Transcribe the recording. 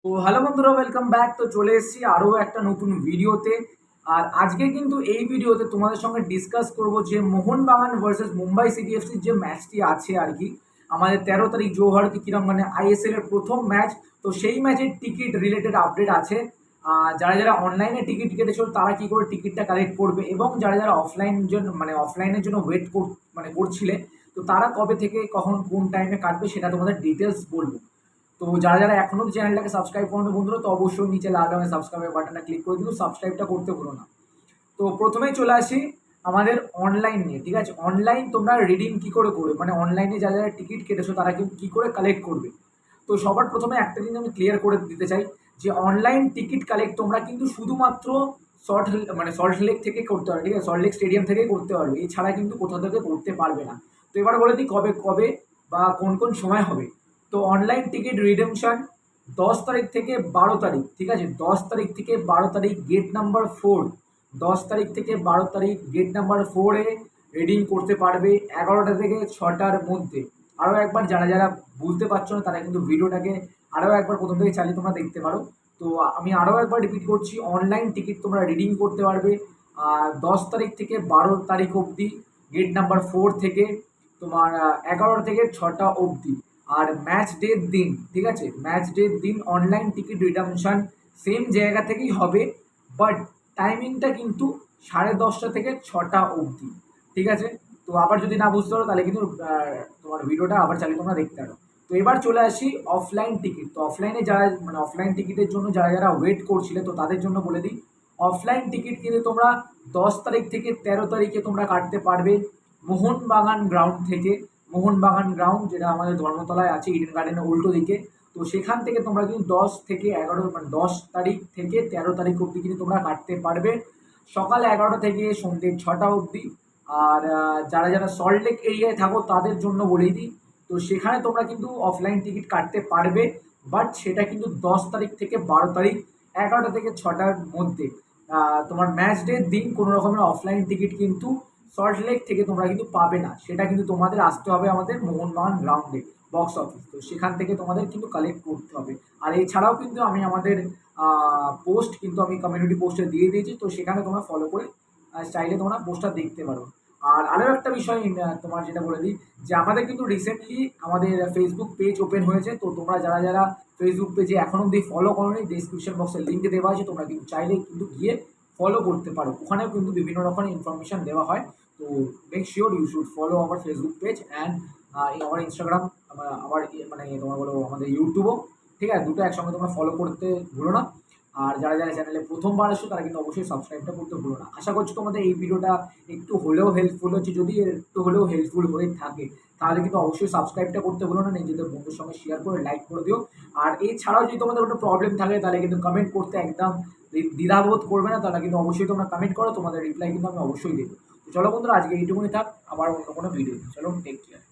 তো হ্যালো বন্ধুরা, welcome back. তো চলে এসেছি আরও একটা নতুন ভিডিওতে। আর আজকে কিন্তু এই ভিডিওতে তোমাদের সঙ্গে ডিসকাস করব যে মোহনবাগান ভার্সেস মুম্বাই সিটি এফসির যে ম্যাচটি আছে আর কি, আমাদের 13 তারিখ জৌহরতে কিরম মানে আইএসএল এর প্রথম ম্যাচ। তো সেই ম্যাচের টিকিট রিলেটেড আপডেট আছে। যারা যারা অনলাইনে টিকিট কেটেছিল তারা কি করে টিকিটটা কালেক্ট করবে, এবং যারা যারা অফলাইনের জন্য ওয়েট করছিলে, তো তারা কবে থেকে কখন কোন টাইমে কাটবে সেটা তোমাদের ডিটেলস বলবো। তো যারা যারা এখনো চ্যানেলটাকে সাবস্ক্রাইব করো বন্ধুরা, তো অবশ্যই নিচে লাল রঙের সাবস্ক্রাইব বাটনটা ক্লিক করে দিও, সাবস্ক্রাইবটা করতে ভুলো না। তো প্রথমেই চলে আসি আমাদের অনলাইন নিয়ে। ঠিক আছে, অনলাইন তোমরা রিডিং কি করে করবে, মানে অনলাইনে যারা যারা টিকিট কেটেছো তারা কিন্তু কী করে কালেক্ট করবে। তো সবার প্রথমে একটা জিনিস আমি ক্লিয়ার করে দিতে চাই যে অনলাইন টিকিট কালেক্ট তোমরা কিন্তু শুধুমাত্র সল্ট লেক থেকে করতে পারবে। ঠিক আছে, সল্ট লেক স্টেডিয়াম থেকেই করতে পারবে, এছাড়া কিন্তু কোথাও থেকে করতে পারবে না। তো এবার বলে দিই কবে কবে বা কোন কোন সময় হবে। তো অনলাইন টিকিট রিডেমশন 10 তারিখ থেকে 12 তারিখ। ঠিক আছে, 10 তারিখ থেকে 12 তারিখ গেট নাম্বার 4। 10 তারিখ থেকে 12 তারিখ গেট নাম্বার 4-এ রিডিং করতে পারবে 11টা থেকে 6টার মধ্যে। আরও একবার যারা যারা বুঝতে পারছো না তারা কিন্তু ভিডিওটাকে আরও একবার প্রথম থেকে চালিয়ে তোমরা দেখতে পারো। তো আমি আরও একবার রিপিট করছি, অনলাইন টিকিট তোমরা রিডিং করতে পারবে 10 তারিখ থেকে 12 তারিখ অবধি গেট নাম্বার 4 থেকে তোমার 11টা থেকে 6টা অবধি। আর ম্যাচ ডের দিন, ঠিক আছে, ম্যাচ ডের দিন অনলাইন টিকিট রিডামশন সেম জায়গা থেকেই হবে, বাট টাইমিংটা কিন্তু 10:30 থেকে 6টা অবধি। ঠিক আছে, তো আবার যদি না বুঝতে পারো তাহলে কিন্তু তোমার ভিডিওটা আবার চালিয়ে তোমরা দেখতে পারো। তো এবার চলে আসি অফলাইন টিকিট। তো অফলাইনে যারা অফলাইন টিকিটের জন্য যারা যারা ওয়েট করছিলে, তো তাদের জন্য বলে দিই, অফলাইন টিকিট কিন্তু তোমরা 10 তারিখ থেকে 13 তারিখে তোমরা কাটতে পারবে মোহনবাগান গ্রাউন্ড থেকে। মোহনবাগান গ্রাউন্ড যেটা আমাদের ধর্মতলায় আছে, ইডেন গার্ডেনের উল্টো দিকে। তো সেখান থেকে তোমরা কিন্তু 10 থেকে 11 10 তারিখ থেকে 13 তারিখ অবধি কিন্তু তোমরা কাটতে পারবে সকাল 11টা থেকে সন্ধ্যে 6টা অবধি। আর যারা যারা সল্টলেক এরিয়ায় থাকো তাদের জন্য বলেই দিই, তো সেখানে তোমরা কিন্তু অফলাইন টিকিট কাটতে পারবে, বাট সেটা কিন্তু 10 তারিখ থেকে 12 তারিখ 11টা থেকে 6টার মধ্যে। তোমার ম্যাচ ডের দিন কোনো রকমের অফলাইন টিকিট কিন্তু সল্টলেক থেকে তোমরা কিন্তু পাবে না, সেটা কিন্তু তোমাদের আসতে হবে আমাদের মোহনবাগান গ্রাউন্ডে বক্স অফিস। তো সেখান থেকে তোমাদের কিন্তু কালেক্ট করতে হবে। আর এছাড়াও কিন্তু আমি আমাদের পোস্ট কিন্তু আমি কমিউনিটি পোস্টে দিয়ে দিয়েছি, তো সেখানে তোমরা ফলো করে চাইলে তোমরা পোস্টটা দেখতে পারো। আর আরও একটা বিষয় তোমার যেটা বলে দিই, যে আমাদের কিন্তু রিসেন্টলি আমাদের ফেসবুক পেজ ওপেন হয়েছে। তো তোমরা যারা যারা ফেসবুক পেজে এখনও অবধি ফলো করোনি, ডিসক্রিপশন বক্সে লিঙ্ক দেওয়া আছে, তোমরা কিন্তু চাইলে কিন্তু গিয়ে ফলো করতে পারো, ওখানেও কিন্তু বিভিন্ন রকমের ইনফরমেশান দেওয়া হয়। তো make sure you should follow our Facebook page and আমার ইনস্টাগ্রাম, আমার তোমার বলো আমাদের ইউটিউবও। ঠিক আছে, দুটো একসঙ্গে তোমরা ফলো করতে ভুলো না। আর যারা যারা চ্যানেলে প্রথমবার আসো তারা কিন্তু অবশ্যই সাবস্ক্রাইবটা করতে ভুলো না। আশা করছি তোমাদের এই ভিডিওটা একটু হলেও হেল্পফুল হচ্ছে। যদি একটু হলেও হেল্পফুল হয়ে থাকে তাহলে কিন্তু অবশ্যই সাবস্ক্রাইবটা করতে ভুলো না, নিজেদের বন্ধুর সঙ্গে শেয়ার করে লাইক করে দিও। আর এছাড়াও যদি তোমাদের কোনো প্রবলেম থাকে তাহলে কিন্তু কমেন্ট করতে একদম দ্বিধাবোধ করবে না, তারা কিন্তু অবশ্যই তোমরা কমেন্ট করো, তোমাদের রিপ্লাই কিন্তু আমি অবশ্যই দেবো। তো চলো বন্ধুরা, আজকে এইটুকুনি থাক, আবার অন্য কোনো ভিডিও। চলো, টেক কেয়ার।